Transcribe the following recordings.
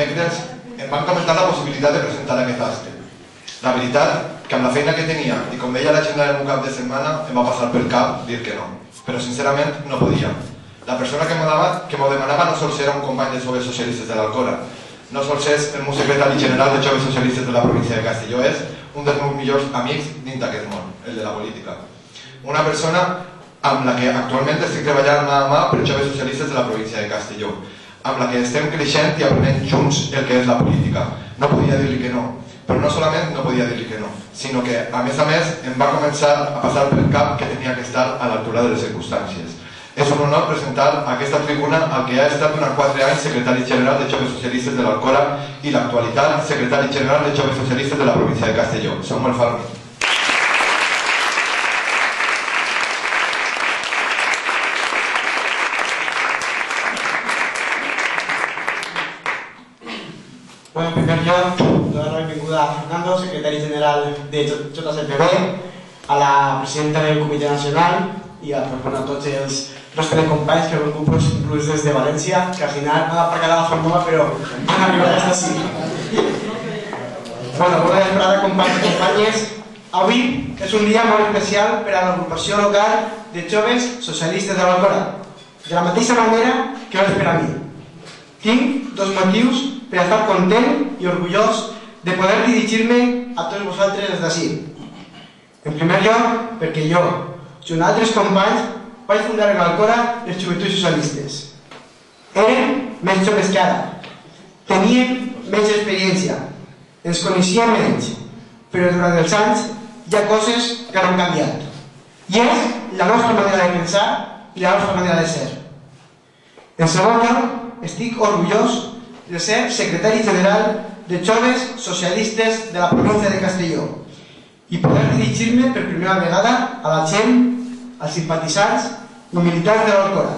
dimecres em van comentar la possibilitat de presentar aquest acte. La veritat, que amb la feina que tenia i com veia l'agenda del meu cap de setmana, em va passar pel cap dir que no. Però sincerament no podia. La persona que m'ho demanava no sols era un company de joves socialistes de l'Alcora, no sols és el meu secretari general de joves socialistes de la província de Castelló, és un dels meus millors amics dins d'aquest món, el de la política. Una persona amb la que actualment estic treballant mà a mà per joves socialistes de la província de Castelló, amb la que estem creixent i aprenent junts el que és la política. No podia dir-li que no, però no solament no podia dir-li que no, sinó que, a més, em va començar a passar pel cap que tenia que estar a l'altura de les circumstàncies. És un honor presentar a aquesta tribuna al que ha estat durant 4 anys secretari general de Joves Socialistes de l'Alcora i l'actualitat secretari general de Joves Socialistes de la província de Castelló, Samuel Falmi. Bueno, en primer lloc, donar la benvinguda a Fernando, secretari general de JCPB, a la presidenta del Comitè Nacional i a tots els nostres companys que han vingut inclús des de València, que al final han aparcat a la Fórmula, però han arribat fins ací. Bona vesprada, companys i companyes. Avui és un dia molt especial per a l'agrupació local de joves socialistes de l'Alcora, de la mateixa manera que ho és per a mi. Tinc 2 motius per estar content i orgullós de poder dirigir-me a tots vosaltres des d'ací. En primer lloc, perquè jo, junt a altres companys, vaig fundar a l'Alcora les Joventuts Socialistes. Érem més joves que ara, teníem menys experiència, ens coneixíem menys, però durant els anys hi ha coses que no han canviat. I és la nostra manera de pensar i la nostra manera de ser. En segon lloc, estic orgullós de ser secretari general de Joves Socialistes de la província de Castelló i poder dirigir-me per primera vegada a la gent, als simpatitzants i militants de l'Alcora.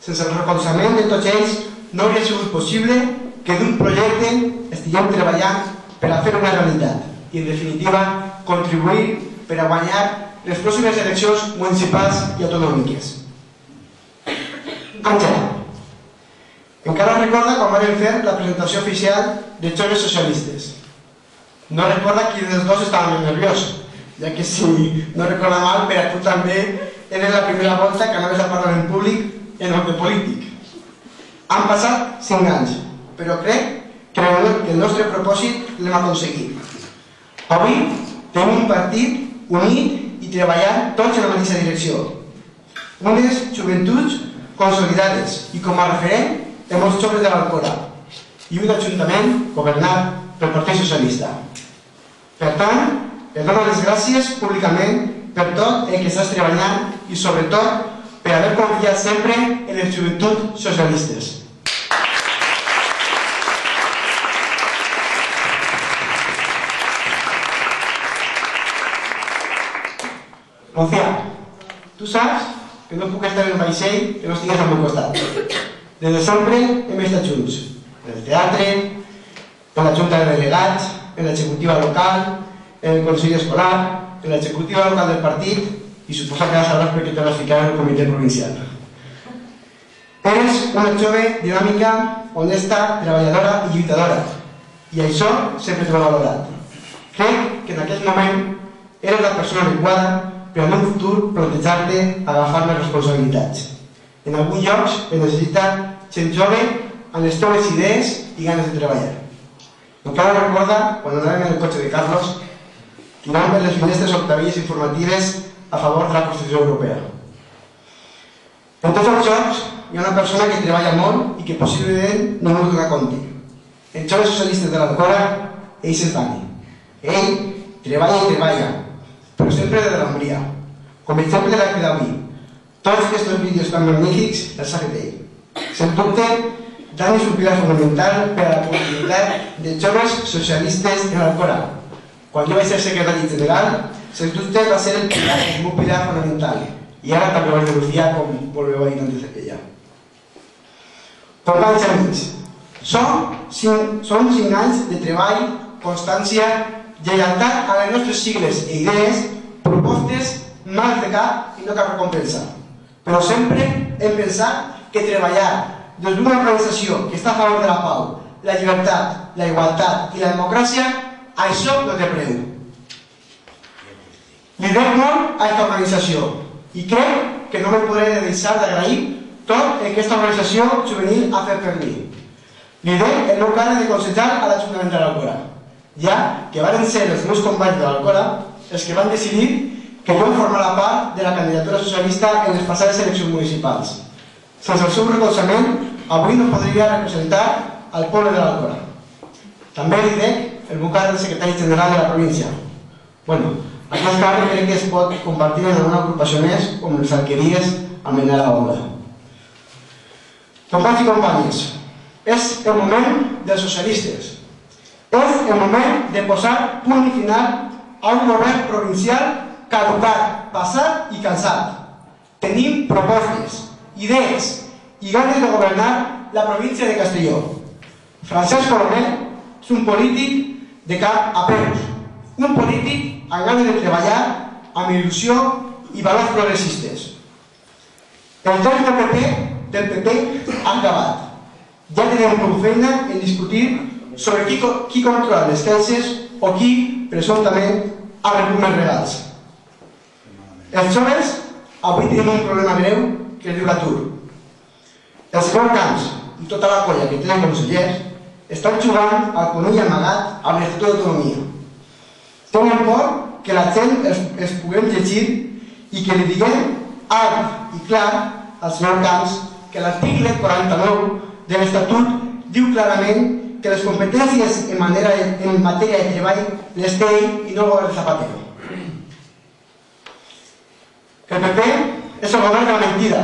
Sense el recolzament de tots ells no hauria sigut possible que d'un projecte estiguem treballant per a fer una realitat i, en definitiva, contribuir per a guanyar les pròximes eleccions municipals i autonòmiques. Àngela, encara recorda quan vam fer la presentació oficial de Joves Socialistes. No recorda qui dels dos estava més nerviós, ja que si no recorda mal, per a tu també era la primera volta que anaves a parlar en públic en nom de polític. Han passat 5 anys, però crec que el nostre propòsit l'hem aconseguit. Avui tenim un partit unit i treballant tots en la mateixa direcció. Unes joventuts consolidades i com a referent de molts joves de l'Alcora i un ajuntament governat pel Partit Socialista. Per tant, et dono les gràcies públicament per tot el que estàs treballant i sobretot per haver confiat sempre en les joventuts socialistes. Rocío, tu saps que no puc estar en el vaixell que no estigues al meu costat. Des de sempre hem estat junts, en el teatre, en la junta de delegats, en l'executiva local, en el consell escolar, en l'executiva local del partit i suposa que ja sabràs perquè te vas ficar en el comitè provincial. Eres una jove dinàmica, honesta, treballadora i lluitadora i això sempre t'ho he valorat. Crec que en aquest moment eres la persona adequada per en un futur plantejar-te agafar les responsabilitats. En alguns llocs es necessita gent jove amb les teves idees i ganes de treballar. Encara recorda quan anàvem en el cotxe de Carlos tirant per les finestres octavilles informatives a favor de la Constitució Europea. En tots els jocs hi ha una persona que treballa molt i que possiblement no vol donar compte. Els joves socialistes de l'Alcora, ell és Dani. Ell treballa i treballa, però sempre de l'embria. Com a exemple de l'acte d'avui, tots aquests vídeos tan magnífics els ha fet ell. Sens dubte, Dani és un pilar fonamental per a la possibilitat de joves socialistes en l'Alcora. Quan jo vaig ser secretari general, sens dubte va ser el meu pilar fonamental. I ara també ho vaig denunciar, com volveu a dir antes d'ella. Companys i amics, són 5 anys de treball, constància, lleialtat a les nostres sigles i idees, propostes, mals de cap i no cap recompensa. Però sempre hem pensat que treballar des d'una organització que està a favor de la pau, la llibertat, la igualtat i la democràcia, això no té preu. Li dec molt a aquesta organització i crec que no me podré deixar d'agrair tot el que aquesta organització juvenil ha fet per mi. Li dec el meu càrrec de consellar a l'Ajuntament de l'Alcora, ja que van ser els meus companys de l'Alcora els que van decidir que jo formara part de la candidatura socialista en les passades eleccions municipals. Sense el seu recolzament, avui no podria representar al poble de l'Alcora. També li dec el meu càrrec de secretari general de la província. Aquest càrrec crec que es pot compartir en alguna agrupació més, com les alqueries al Menjar a la Bomba. Companys i companyes, és el moment dels socialistes. És el moment de posar punt i final a un govern provincial caducat, passat i cansat. Tenim propostes, idees i ganes de governar la província de Castelló. Francesc Colomer és un polític de cap a peus, un polític amb ganes de treballar amb il·lusió i valors progressistes. El temps del PP ha acabat. Ja tenim prou feina en discutir sobre qui controla les caixes o qui, presumptament, ha rebut més regals. Els joves avui tenim un problema greu que es diu l'atur. El senyor Camps i tota la colla que tenen consellers estan jugant al conill amagat amb l'Estatut d'Autonomia. Tenen por que la gent es puguem llegir i que li diguem alt i clar al senyor Camps que l'article 49 de l'Estatut diu clarament que les competències en matèria de treball les té ell i no el govern de Zapatero. El PP és el govern de la mentida.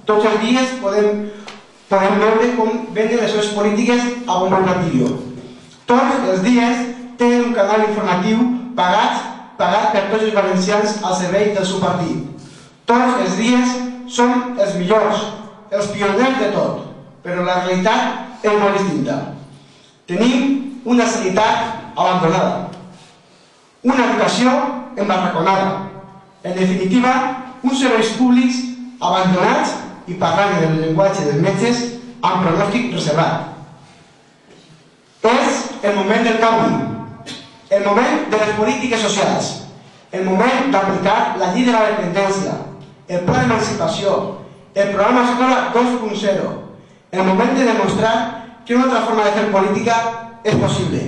Tots els dies podem veure com venen les seves polítiques a bombo i platillo. Tots els dies tenen un canal informatiu pagat per tots els valencians al servei del seu partit. Tots els dies són els millors, els pioners de tot, però la realitat és molt distinta. Tenim una sanitat abandonada, una educació embarraconada, en definitiva, uns serveis públics abandonats i parlant del llenguatge dels metges amb pronòstic reservat. És el moment del canvi, el moment de les polítiques socials, el moment d'aplicar la llei de la dependència, el pla d'emancipació, el programa Escola 2.0, el moment de demostrar que una altra forma de fer política és possible.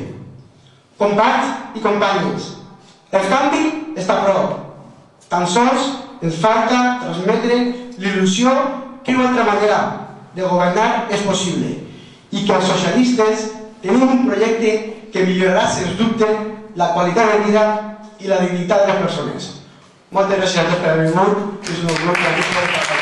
Companys i companyes, el canvi està a prop. Tan sols ens falta transmetre l'il·lusió que una altra manera de governar és possible i que els socialistes tenim un projecte que millorarà, sens dubte, la qualitat de vida i la dignitat de les persones. Moltes gràcies per haver vingut. És un honor per a mi.